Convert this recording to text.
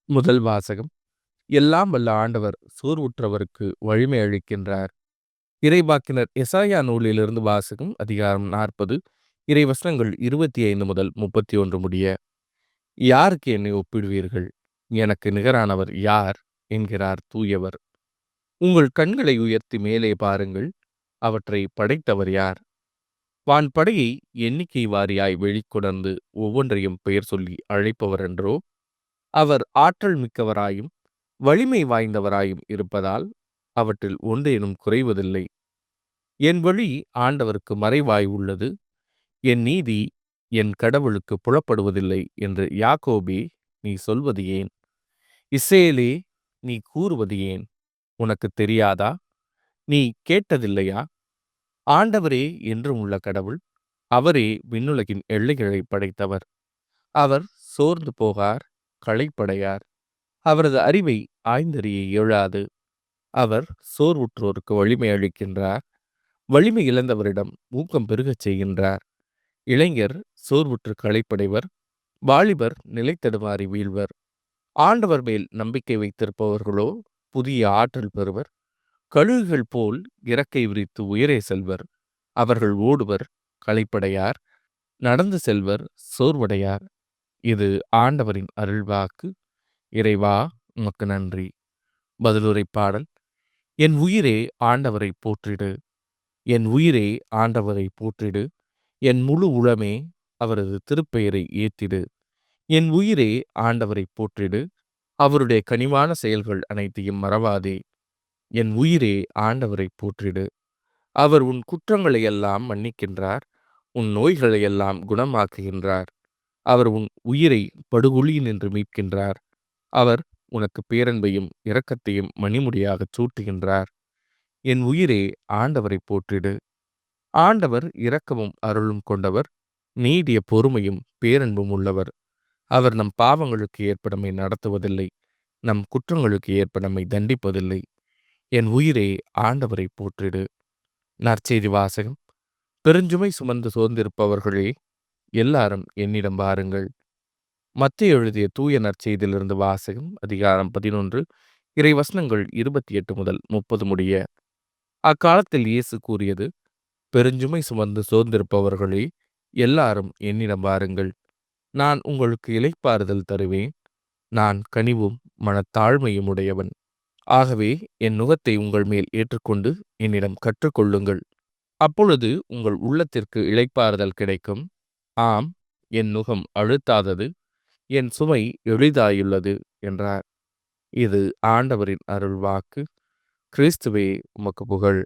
முதல் வாசகம். எல்லாம் வல்ல ஆண்டவர் சோர்வுற்றவருக்கு வலிமை அளிக்கின்றார். இறைவாக்கினர் எசாயா நூலிலிருந்து வாசகம். அதிகாரம் 40, இறைவசனங்கள் 25 முதல் 31 முடிய. யாருக்கு என்னை ஒப்பிடுவீர்கள்? எனக்கு நிகரானவர் யார்? என்கிறார் தூயவர். உங்கள் கண்களை உயர்த்தி மேலே பாருங்கள். அவற்றை படைத்தவர் யார்? வான்படையை எண்ணிக்கை வாரியாய் வெளிக்கொணர்ந்து ஒவ்வொன்றையும் பெயர் சொல்லி அழைப்பவரென்றோ? அவர் ஆற்றல் மிக்கவராயும் வலிமை வாய்ந்தவராயும் இருப்பதால் அவற்றில் ஒன்றேனும் குறைவதில்லை. என் வழி ஆண்டவருக்கு மறைவாய் உள்ளது, என் நீதி என் கடவுளுக்கு புலப்படுவதில்லை என்று யாக்கோபே, நீ சொல்வது ஏன்? இஸ்ரேலே, நீ கூறுவது ஏன்? உனக்கு தெரியாதா? நீ கேட்டதில்லையா? ஆண்டவரே என்றும் உள்ள கடவுள், அவரே விண்ணுலகின் எல்லைகளை படைத்தவர். அவர் சோர்ந்து போகார், களைப்படையார். அவரது அறிவை ஆய்ந்தறிய இயலாது. அவர் சோர்வுற்றோருக்கு வலிமை அளிக்கின்றார், வலிமை இழந்தவரிடம் ஊக்கம் பெருகச் செய்கின்றார். இளைஞர் சோர்வுற்று களைப்படைவர், வாலிபர் நிலைத்தடுமாறி வீழ்வர். ஆண்டவர் மேல் நம்பிக்கை வைத்திருப்பவர்களோ புதிய ஆற்றல் பெறுவர். கழுகுகள் போல் இறக்கை விரித்து உயரே செல்வர். அவர்கள் ஓடுவர், களைப்படையார்; நடந்து செல்வர், சோர்வடையார். இது ஆண்டவரின் அருள்வாக்கு. இறைவா, உமக்கு நன்றி. பதிலுரை பாடல். என் உயிரே ஆண்டவரை போற்றிடு. என் உயிரே ஆண்டவரை போற்றிடு. என் முழு உளமே அவரது திருப்பெயரை ஏத்திடு. என் உயிரே ஆண்டவரை போற்றிடு. அவருடைய கனிவான செயல்கள் அனைத்தையும் மறவாதே. என் உயிரே ஆண்டவரை போற்றிடு. அவர் உன் குற்றங்களை எல்லாம் மன்னிக்கின்றார், உன் நோய்களை எல்லாம் குணமாக்குகின்றார். அவர் உன் உயிரை படுகுழியினின்று மீட்கின்றார். அவர் உனக்கு பேரன்பையும் இரக்கத்தையும் மணிமுடியாகச் சூட்டுகின்றார். என் உயிரே ஆண்டவரை போற்றிடு. ஆண்டவர் இரக்கமும் அருளும் கொண்டவர், நீடிய பொறுமையும் பேரன்பும் உள்ளவர். அவர் நம் பாவங்களுக்கு ஏற்ப நம்மை நடத்துவதில்லை, நம் குற்றங்களுக்கு ஏற்ப நம்மை தண்டிப்பதில்லை. என் உயிரே ஆண்டவரை போற்றிடு. நற்செய்தி வாசகம். பெருஞ்சுமை சுமந்து சோர்ந்திருப்பவர்களே, எல்லாரும் என்னிடம் வாருங்கள். மத்தேயு எழுதிய தூய நற்செய்தியிலிருந்து வாசகம். அதிகாரம் 11, இறைவசனங்கள் 28 முதல் 30 முடிய. அக்காலத்தில் இயேசு கூறியது: பெருஞ்சுமை சுமந்து சோர்ந்திருப்பவர்களே, எல்லாரும் என்னிடம் வாருங்கள். நான் உங்களுக்கு இளைப்பாறுதல் தருவேன். நான் கனிவும் மனத்தாழ்மையும் உடையவன். ஆகவே என் நுகத்தை உங்கள் மேல் ஏற்றுக்கொண்டு என்னிடம் கற்றுக்கொள்ளுங்கள். அப்பொழுது உங்கள் உள்ளத்திற்கு இளைப்பாறுதல் கிடைக்கும். ஆம், என் நுகம் அழுத்தாதது, என் சுமை எளிதாயுள்ளது என்றார். இது ஆண்டவரின் அருள்வாக்கு. கிறிஸ்துவே, உமக்கு புகழ்.